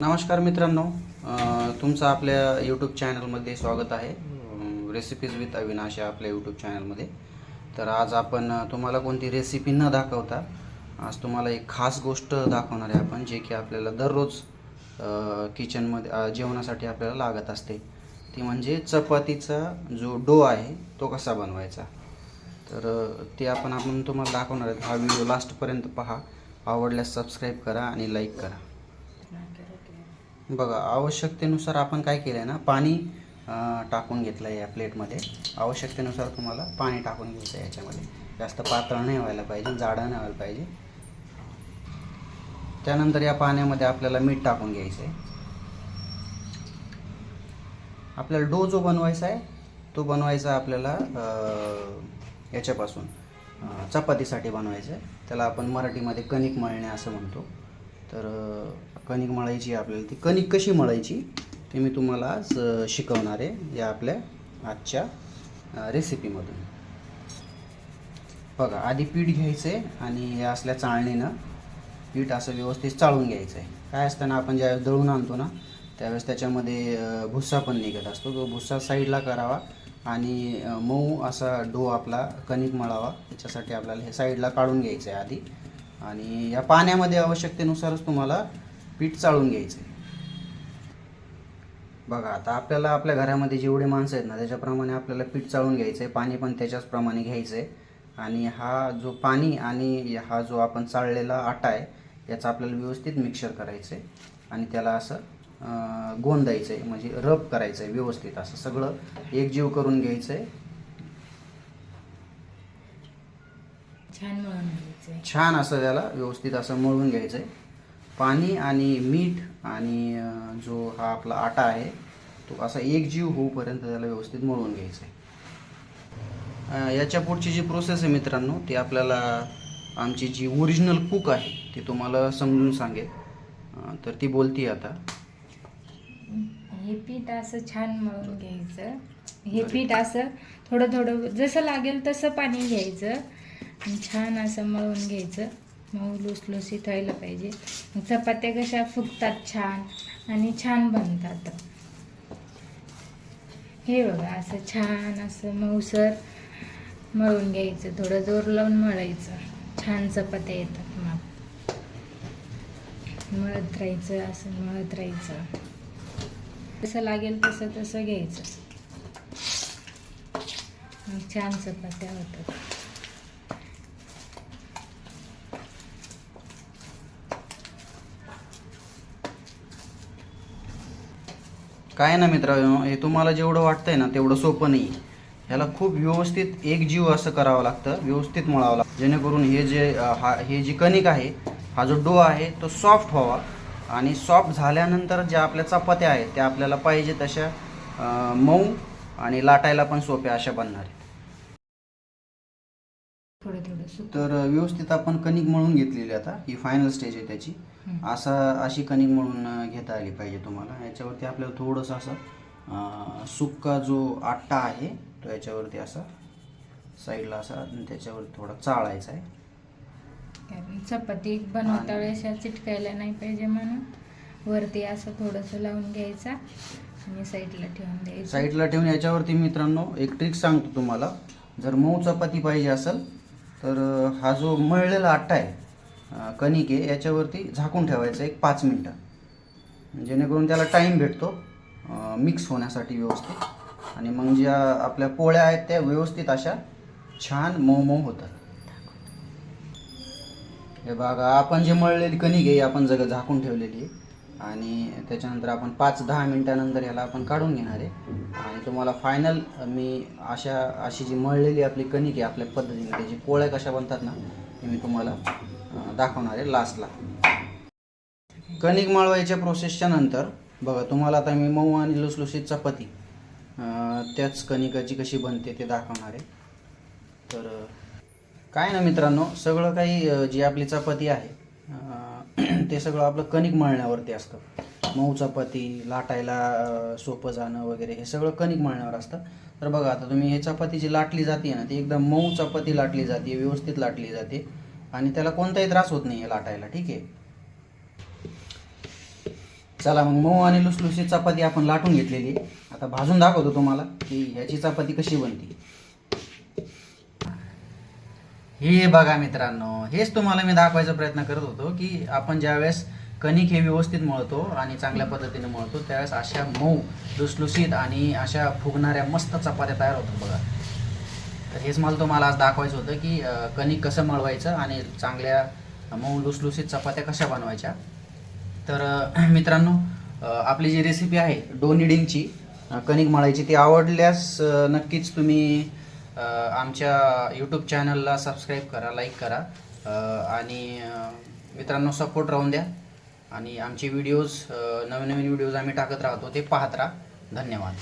नमस्कार मित्रांनो, तुमचं आपल्या यूट्यूब चॅनलमध्ये स्वागत आहे. रेसिपीज विथ अविनाश या आपल्या यूट्यूब चॅनलमध्ये. तर आज आपण तुम्हाला कोणती रेसिपी न दाखवता आज तुम्हाला एक खास गोष्ट दाखवणार आहे आपण, जे की आपल्याला दररोज किचनमध्ये जेवणासाठी आपल्याला लागत असते. ती म्हणजे चपातीचा जो डो आहे तो कसा बनवायचा. तर ते आपण तुम्हाला दाखवणार आहे. हा व्हिडिओ लास्टपर्यंत पहा. आवडल्यास सबस्क्राईब करा आणि लाईक करा. बघा, आवश्यकतेनुसार आपण काय केलं आहे ना, पाणी टाकून घेतलं आहे या प्लेटमध्ये. आवश्यकतेनुसार तुम्हाला पाणी टाकून घ्यायचं आहे याच्यामध्ये. जास्त पातळ नाही व्हायला पाहिजे, जाडं नाही व्हायला पाहिजे. त्यानंतर या पाण्यामध्ये आपल्याला मीठ टाकून घ्यायचं आहे. आपल्याला डो जो बनवायचा आहे तो बनवायचा आपल्याला याच्यापासून चपातीसाठी बनवायचं आहे. त्याला आपण मराठीमध्ये कणिक मळणे असं म्हणतो. तर कणिक मळायची आपल्याला. ती कणिक कशी मळायची ते मी तुम्हाला आज शिकवणार आहे या आपल्या आजच्या रेसिपीमधून. बघा, आधी पीठ घ्यायचं आहे आणि या असल्या चाळणीनं पीठ असं व्यवस्थित चाळून घ्यायचं आहे. काय असतं ना, आपण ज्यावेळेस दळून आणतो ना त्यावेळेस त्याच्यामध्ये भुस्सा पण निघत असतो. तो भुस्सा साईडला करावा आणि मऊ असा डो आपला कणिक मळावा. त्याच्यासाठी आपल्याला हे साईडला काढून घ्यायचं आहे आधी. आणि या पाण्यामध्ये आवश्यकतेनुसारच तुम्हाला पीठ चाळून घ्यायचं आहे. बघा, आता आपल्याला आपल्या घरामध्ये जेवढे माणसं आहेत ना त्याच्याप्रमाणे आपल्याला पीठ चाळून घ्यायचं आहे. पाणी पण त्याच्याचप्रमाणे घ्यायचं आहे. आणि हा जो पाणी आणि हा जो आपण चाळलेला आटा आहे याचा आपल्याला व्यवस्थित मिक्सर करायचं आहे. आणि त्याला असं गोंदायचं आहे, म्हणजे रब करायचं आहे व्यवस्थित. असं सगळं एकजीव करून घ्यायचं आहे. छान असं त्याला व्यवस्थित असं मळून घ्यायचं आहे. पाणी आणि मीठ आणि जो हा आपला आटा आहे तो असा एकजीव होऊपर्यंत त्याला व्यवस्थित मळून घ्यायचं आहे. याच्या पुढची जी प्रोसेस आहे मित्रांनो, ती आपल्याला आमची जी ओरिजिनल कुक आहे ती तुम्हाला समजून सांगेल. तर ती बोलती आता. हे पीठ असं छान मळून घ्यायचं. हे पीठ असं थोडं थोडं जसं लागेल तसं पाणी घ्यायचं आणि छान असं मळून घ्यायचं. मऊ लुसलुसीत व्हायला पाहिजे. चपात्या कशा फुगतात छान आणि छान बनतात. हे बघा, असं छान असं मऊसर मळून घ्यायचं. थोडं जोर लावून मळायचं. छान चपात्या येतात. मग मळत राहायचं, असं मळत राहायचं. जसं लागेल तसं तसं घ्यायचं. मग छान चपात्या होतात. काय ना मित्रांनो, हे तुम्हाला जेवढं वाटतंय ना तेवढं सोपं नाही. ह्याला खूप व्यवस्थित एकजीव असं करावं लागतं, व्यवस्थित मळावं लागतं, जेणेकरून हे जी कणिक आहे, हा जो डो आहे तो सॉफ्ट व्हावा. आणि सॉफ्ट झाल्यानंतर ज्या आपल्या चपात्या आहेत त्या आपल्याला पाहिजे तशा मऊ आणि लाटायला पण सोप्या अशा बनणार आहेत. तर व्यवस्थित आपण कणिक मळून घेतलेली. आता ही फायनल स्टेज आहे त्याची. अशी कणिक मळून घेता आली पाहिजे तुम्हाला. याच्यावरती आपल्याला थोडंसं असं सुक्का जो आटा आहे तो याच्यावरती असा साईडला असा त्याच्यावर थोडा चाळायचा आहे. चपाती बनवता वेळेस चिटकायला नाही पाहिजे म्हणून वरती असं थोडंसं लावून घ्यायचा आणि साईडला ठेवून द्यायचं. साईडला ठेवून याच्यावरती मित्रांनो एक ट्रिक सांगतो तुम्हाला. जर मऊ चपाती पाहिजे असेल तर हा जो मळलेला आटा आहे, कणिक आहे, याच्यावरती झाकून ठेवायचं 1-5 मिनटं, जेणेकरून त्याला टाईम भेटतो मिक्स होण्यासाठी व्यवस्थित. आणि मग ज्या आपल्या पोळ्या आहेत त्या व्यवस्थित अशा छान मऊ मऊ होतात. हे बघा, आपण जे मळलेली कणिक आहे आपण झाकून ठेवलेली आहे. आणि त्याच्यानंतर आपण 5-10 मिनटानंतर याला आपण काढून घेणार आहे. आणि तुम्हाला फायनल मी अशी जी मळलेली आपली कणिक आहे आपल्या पद्धतीने त्याची पोळ्या कशा बनतात ना हे मी तुम्हाला दाखवणार आहे लास्टला. कणिक मळवायच्या प्रोसेसच्या नंतर बघा, तुम्हाला आता मी मऊ आणि लुसलुसीत चपाती त्याच कणिकाची कशी बनते ते दाखवणार आहे. तर काय ना मित्रांनो, सगळं काही जी आपली चपाती आहे ते सगळं आपलं कणिक मळण्यावरती असतं. मऊ चपाती लाटायला सोपं जाणं वगैरे हे सगळं कणिक मळण्यावर असतं. तर बघा, आता तुम्ही हे चपाती जी लाटली जाते ना ती एकदम मऊ चपाती लाटली जाते, व्यवस्थित लाटली जाते आणि त्याला कोणताही त्रास होत नाही आहे लाटायला. ठीक आहे. चला मग मऊ आणि लुसलुशीत चपाती आपण लाटून घेतलेली आहे. आता भाजून दाखवतो तुम्हाला की ह्याची चपाती कशी बनते. हे बघा मित्रांनो, हेच तुम्हाला मी दाखवायचा प्रयत्न करत होतो की आपण ज्यावेळेस कणिक हे व्यवस्थित मळतो आणि चांगल्या पद्धतीने मळतो त्यावेळेस अशा मऊ लुसलुशीत आणि अशा फुगणाऱ्या मस्त चपात्या तयार होतात बघा. तर हेच मला तुम्हाला आज दाखवायचं होतं की कणिक कसं मळवायचं आणि चांगल्या मऊ लुसलुशीत चपात्या कशा बनवायच्या. तर मित्रांनो, आपली जी रेसिपी आहे डो निडिंगची, कणिक मळायची, ती आवडल्यास नक्कीच तुम्ही आमच्या यूट्यूब चॅनलला सबस्क्राईब करा, लाईक करा आणि मित्रांनो सपोर्ट राहून द्या आणि आमचे व्हिडिओज नवीन नवीन व्हिडिओज आम्ही टाकत राहतो ते पाहत राहा. धन्यवाद.